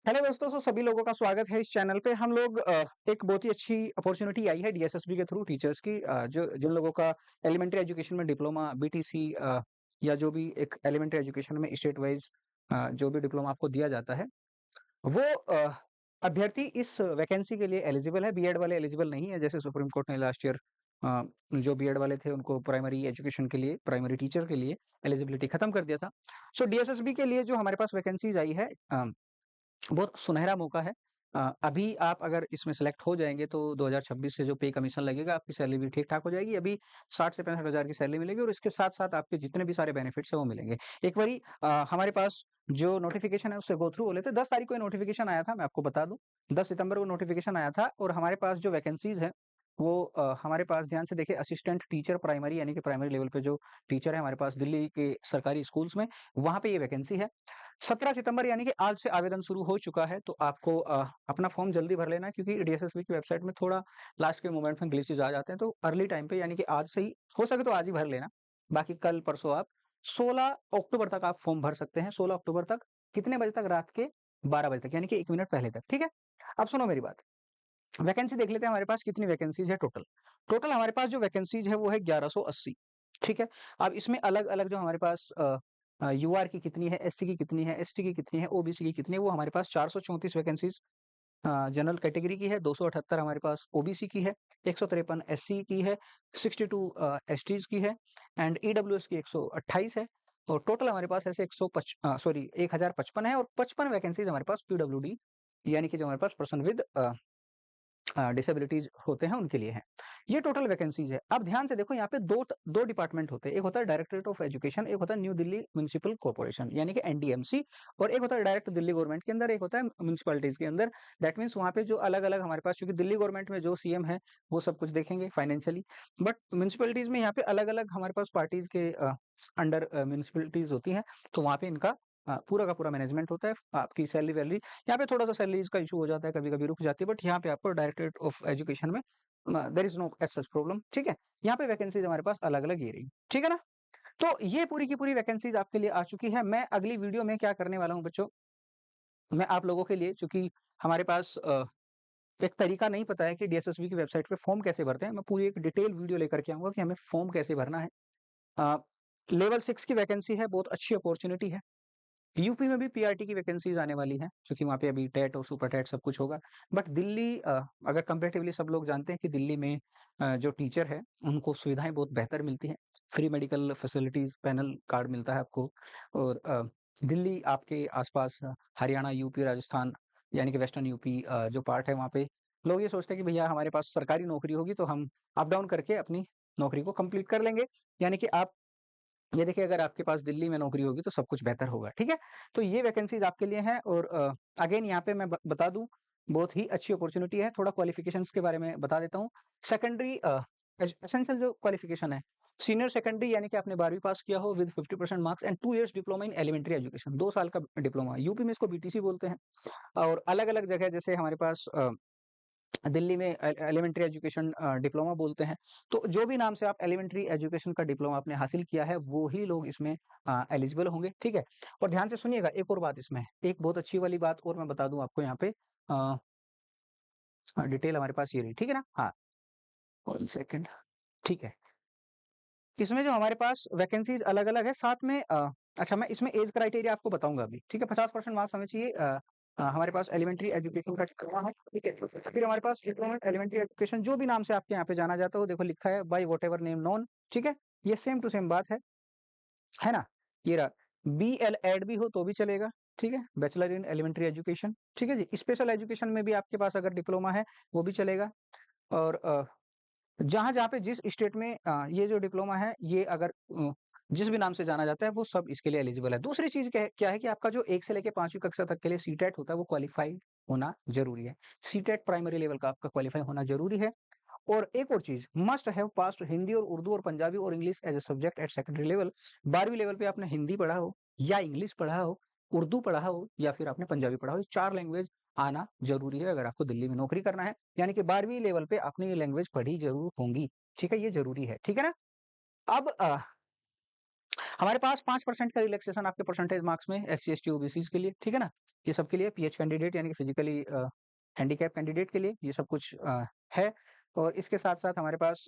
Hello दोस्तों, सभी लोगों का स्वागत है इस चैनल पे। हम लोग एक बहुत ही अच्छी अपॉर्चुनिटी आई है डीएसएसबी के थ्रू टीचर्स की, जो जिन लोगों का एलिमेंट्री एजुकेशन में डिप्लोमा बीटीसी या जो भी एक एलिमेंट्री एजुकेशन में स्टेट वाइज जो भी डिप्लोमा आपको दिया जाता है वो अभ्यर्थी इस वैकेंसी के लिए एलिजिबल है। बीएड वाले एलिजिबल नहीं है, जैसे सुप्रीम कोर्ट ने लास्ट ईयर जो बीएड वाले थे उनको प्राइमरी एजुकेशन के लिए, प्राइमरी टीचर के लिए एलिजिबिलिटी खत्म कर दिया था। सो डीएसएसबी के लिए जो हमारे पास वैकेंसीज आई है, बहुत सुनहरा मौका है। अभी आप अगर इसमें सेलेक्ट हो जाएँगे तो 2026 से जो पे कमीशन लगेगा, आपकी सैलरी भी ठीक-ठाक हो जाएगी। अभी 60 से 65 हज़ार की सैलरी मिलेगी और इसके साथ-साथ आपके जितने भी सारे बेनिफिट्स हैं वो मिलेंगे। एक बारी हमारे पास जो नोटिफ़िकेशन है उससे गो थ्रू हो लेते हैं। 10 तारीख को ये नोटिफ़िकेशन आया था, मैं आपको बता दूँ। 10 सितंबर को नोटिफ़िकेशन आया था और हमारे पास जो वैकेंसीज़ हैं वो हमारे पास ध्यान से देखिए, असिस्टेंट टीचर प्राइमरी यानी कि प्राइमरी लेवल पे जो टीचर है हमारे पास दिल्ली के सरकारी स्कूल्स में, वहाँ पे ये वैकेंसी है। 17 सितंबर यानी कि आज से आवेदन शुरू हो चुका है, तो आपको अपना फॉर्म जल्दी भर लेना है, क्योंकि डीएसएसबी की वेबसाइट में थोड़ा लास्ट के मोमेंट में ग्लिचेस आ जाते हैं, तो अर्ली टाइम पे यानी कि आज से ही हो सके तो आज ही भर लेना। बाकी कल परसों आप 16 अक्टूबर तक आप फॉर्म भर सकते हैं। 16 अक्टूबर तक कितने बजे तक? रात के 12 बजे तक, यानी कि 1 मिनट पहले तक, ठीक है? अब सुनो मेरी बात, वैकेंसी देख लेते हैं हमारे पास कितनी वैकेंसीज है टोटल। टोटल हमारे पास जो वैकेंसीज है वो है 1180, ठीक है? अब इसमें अलग-अलग जो हमारे पास यूआर की कितनी है, एससी की कितनी है, एसटी की कितनी है, ओबीसी की कितनी है, वो हमारे पास 434 वैकेंसीज जनरल कैटेगरी की है, 278 हमारे पास ओबीसी की है, 153 एससी की है, 62 एसटीज की है एंड ईडब्ल्यूएस की 128 है। और टोटल हमारे पास ऐसे 1055 है और 55 वैकेंसीज हमारे पास पीडब्ल्यूडी यानी कि जो हमारे पास पर्सन विद डिसेबिलिटीज होते हैं उनके लिए है। ये टोटल वैकेंसीज है। अब ध्यान से देखो, यहाँ पे दो डिपार्टमेंट होते हैं। एक होता है डायरेक्टरेट ऑफ एजुकेशन, एक होता है न्यू दिल्ली म्युनिसिपल कॉर्पोरेशन यानी कि एनडीएमसी, और एक होता है डायरेक्ट दिल्ली गवर्नमेंट के अंदर, एक होता है म्युनिसिपैलिटीज के अंदर। दैट मीन्स वहाँ पे जो अलग अलग हमारे पास, क्योंकि दिल्ली गवर्नमेंट में जो सीएम है वो सब कुछ देखेंगे फाइनेंशियली, बट म्युनिसिपैलिटीज में यहाँ पे अलग अलग हमारे पास पार्टीज के अंडर म्युनिसिपैलिटीज होती हैं, तो वहाँ पे इनका पूरा का पूरा मैनेजमेंट होता है। आपकी सैलरी वैलरी यहाँ पे थोड़ा-सा सैलरीज़ का इश्यू हो जाता है, कभी-कभी रुक जाती है, बट यहाँ पे आपको डायरेक्टरेट ऑफ एजुकेशन में there is no age such problem, ठीक है? यहाँ पे वैकेंसीज़ हमारे पास अलग-अलग ये रही, ठीक है ना? तो ये पूरी की पूरी वैकेंसीज़ आपके लिए आ चुकी है। मैं अगली वीडियो में क्या करने वाला हूँ बच्चों, मैं आप लोगों के लिए, चूँकि हमारे पास एक तरीका नहीं पता है कि डीएसएसबी की वेबसाइट पे फॉर्म कैसे भरते हैं, मैं पूरी एक डिटेल वीडियो लेकर के आऊँगा कि हमें फॉर्म कैसे भरना है। अ, लेवल 6 की वैकेंसी है, बहुत अच्छी अपॉर्च्युनिटी है। यूपी में भी पीआरटी की वैकेंसीज आने वाली हैं, क्योंकि वहाँ पे अभी टेट और सुपर टेट सब कुछ होगा। बट दिल्ली अगर कंपैरेटिवली सब लोग जानते हैं कि दिल्ली में जो टीचर है उनको सुविधाएं बहुत बेहतर मिलती हैं। Free medical facilities, panel card मिलता है आपको, और दिल्ली आपके आसपास हरियाणा, यूपी, राजस्थान यानी कि वेस्टर्न यूपी जो पार्ट है, वहाँ पे लोग ये सोचते हैं कि भैया हमारे पास सरकारी नौकरी होगी तो हम अप डाउन करके अपनी नौकरी को कंप्लीट कर लेंगे। यानी कि आप ये देखिए, अगर आपके पास दिल्ली में नौकरी होगी तो सब कुछ बेहतर होगा, ठीक है? तो ये वैकेंसीज़ आपके लिए हैं, और अगेन यहाँ पे मैं ब बता दूँ, बहुत ही अच्छी अपॉर्च्युनिटी है। थोड़ा क्वालिफ़िकेशंस के बारे में बता देता हूँ। सेकेंडरी एसेंशियल जो क्वालिफ़िकेशन है, सीनियर सेकेंडरी यानी कि आपने 12वीं पास किया हो with 50% marks and 2 years diploma in elementary education, 2 साल का डिप्लोमा। यूपी में इसको बीटीसी बोलते हैं, और अलग-अलग जगह जैसे हमारे पास दिल्ली में एलिमेंट्री एजुकेशन डिप्लोमा बोलते हैं। तो जो भी नाम से आप एलिमेंट्री एजुकेशन का डिप्लोमा आपने हासिल किया है, वो ही लोग इसमें एलिजिबल होंगे, ठीक है? और ध्यान से सुनिएगा, एक और बात इसमें, एक बहुत अच्छी वाली बात और मैं बता दूँ आपको यहाँ पे। डिटेल हमारे पास ये रही, ठीक है ना? हाँ, 1 सेकंड, ठीक है। इसमें जो हमारे पास वैकेंसीज़ अलग-अलग है, साथ में अच्छा, मैं इसमें ऐज क्राइटेरिया आपको बताऊँगा अभी, ठीक है? 50% मार्क्स हमें चाहिए। हमारे पास एलिमेंट्री एजुकेशन का डिप्लोमा है, ठीक है? फिर हमारे पास डिप्लोमा एलिमेंट्री एजुकेशन, जो भी नाम से आपके यहाँ पे जाना जाता हो, देखो लिखा है बाय व्हाटएवर नेम नोन, ठीक है? ये सेम टू सेम बात है ना? ये रहा। बीएलएड भी हो तो भी चलेगा, ठीक है? बैचलर इन एलिमेंट्री एजुकेशन, ठीक है जी? स्पेशल एजुकेशन में भी आपके पास अगर डिप्लोमा है, वो भी चलेगा। और जहाँ-जहाँ पे जिस स्टेट में ये जो डिप्लोमा है, ये अगर जिस भी नाम से जाना जाता है, वो सब इसके लिए एलिजिबल है। दूसरी चीज़ क्या है कि आपका जो 1 से लेके 5वीं कक्षा तक के लिए सीटेट होता है, वो क्वालिफाइड होना ज़रूरी है। सीटेट प्राइमरी लेवल का आपका क्वालिफाई होना ज़रूरी है। और एक और चीज़, मस्ट हैव पास्ड हिंदी और उर्दू और पंजाबी और English as a subject at secondary level. 12वीं लेवल पे आपने हिंदी पढ़ा हो या इंग्लिश पढ़ा हो, उर्दू पढ़ा हो या फिर आपने पंजाबी पढ़ा हो, ये 4 लैंग्वेज आना ज़रूरी है अगर आपको दिल्ली में नौकरी करना है। यानी कि 12वीं लेवल पे आपने ये लैंग्वेज पढ़ी ज़रूर होंगी, ठीक है? ये ज़रूरी है, ठीक है ना? अब हमारे पास 5% का रिलैक्सेशन आपके परसेंटेज मार्क्स में SC ST OBCs के लिए, ठीक है ना, ये सबके लिए PH कैंडिडेट यानी कि फिजिकली हैंडीकैप कैंडिडेट के लिए ये सब कुछ है। और इसके साथ साथ हमारे पास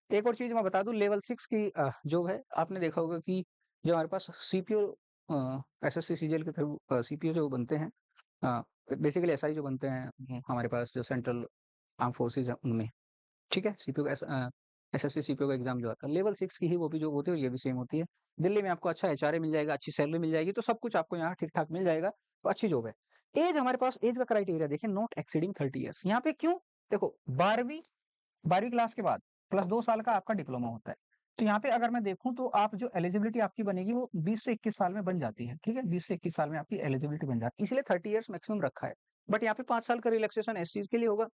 एक और चीज मैं बता दूं, लेवल 6 की जो है आपने देखा होगा कि जो हमारे पास CPO SSC CGL के थ्रू CPO जो बनते हैं, बेसिकली SI जो बनते हैं हमारे पास जो सेंट्रल आर्म फोर्सेज है उनमें, ठीक है, CPO का SSC CPO का एग्जाम जो आता है लेवल 6 की ही वो भी जो होती है और ये भी सेम होती है। दिल्ली में आपको अच्छा HRA मिल जाएगा, अच्छी सैलरी मिल जाएगी, तो सब कुछ आपको यहाँ ठीक ठाक मिल जाएगा, तो अच्छी जॉब है। एज हमारे पास, एज का क्राइटेरिया देखिए, नॉट एक्सीडिंग 30 ईयर्स। यहाँ पे क्यों, देखो 12वीं क्लास के बाद प्लस 2 साल का आपका डिप्लोमा होता है, तो यहाँ पे अगर मैं देखूं तो आप जो एलिजिबिलिटी आपकी बनेगी वो 20 से 21 साल में बन जाती है, ठीक है, 20 से 21 साल में आपकी एलिजिबिलिटी बन जाती है, इसलिए 30 ईयर्स मैक्सिमम रखा है। बट यहाँ पे 5 साल का रिलैक्सेशन SCs के लिए होगा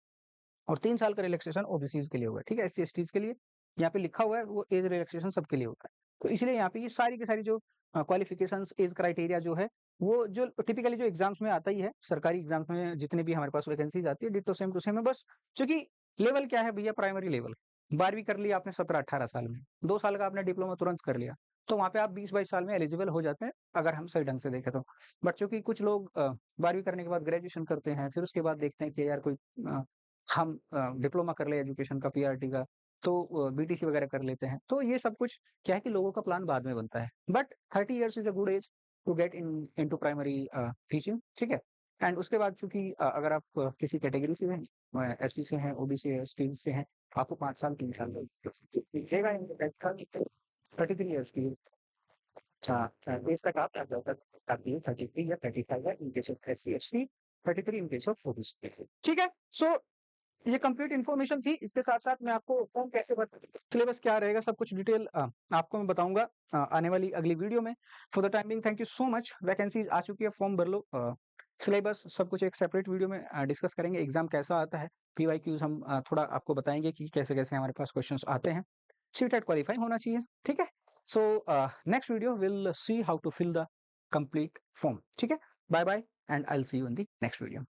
और 3 साल का रिलैक्सेशन OBCs के लिए होगा, ठीक है, SC STs के लिए यहाँ पे लिखा हुआ है, वो एज रिलैक्सेशन सबके लिए होता है। तो इसलिए यहाँ पे ये सारी की सारी जो क्वालिफिकेशंस, एज क्राइटेरिया जो है, वो जो टिपिकली जो एग्जाम्स में आता ही है, सरकारी एग्जाम्स में जितने भी हमारे पास वैकेंसीज आती है, डिट्टो सेम टू सेम है। बस चूंकि लेवल क्या है भैया, प्राइमरी लेवल, 12वीं कर लिया आपने 17-18 साल में, 2 साल का आपने डिप्लोमा तुरंत कर लिया, तो वहाँ पे आप 20-22 साल में एलिजिबल हो जाते हैं, अगर हम सही ढंग से देखें तो। बट चूंकि कुछ लोग 12वीं करने के बाद ग्रेजुएशन करते हैं, फिर उसके बाद देखते हैं कि यार कोई हम डिप्लोमा कर ले एजुकेशन का, PRT का, तो BTC वगैरह कर लेते हैं, तो ये सब कुछ क्या है कि लोगों का प्लान बाद में बनता है। But 30 years is a good age to get into primary teaching, ठीक है। एंड उसके बाद चूंकि अगर आप किसी कैटेगरी से हैं, SC से हैं, OBC है, ST से हैं, आपको 5 साल 3 साल मिलेगा। 33 ईयर्स की एज तक आप आती है, 33 या 35 है in case of SC ST, 33 in case of OBC, ठीक है। सो ये कंप्लीट इन्फॉर्मेशन थी। इसके साथ साथ मैं आपको फॉर्म कैसे सिलेबस क्या रहेगा सब कुछ डिटेल आपको मैं बताऊंगा आने वाली अगली वीडियो में। For the time being thank you so much. Vacancies आ चुकी है, फॉर्म भर लो, सिलेबस सब कुछ एक सेपरेट वीडियो में डिस्कस करेंगे। एग्जाम कैसा आता है, PYQs हम थोड़ा आपको बताएंगे कि कैसे कैसे हमारे पास क्वेश्चन आते हैं। सीटेट क्वालिफाई होना चाहिए, ठीक है। So next video will see how to fill the complete form, ठीक है। Bye bye and I will see you in the next video.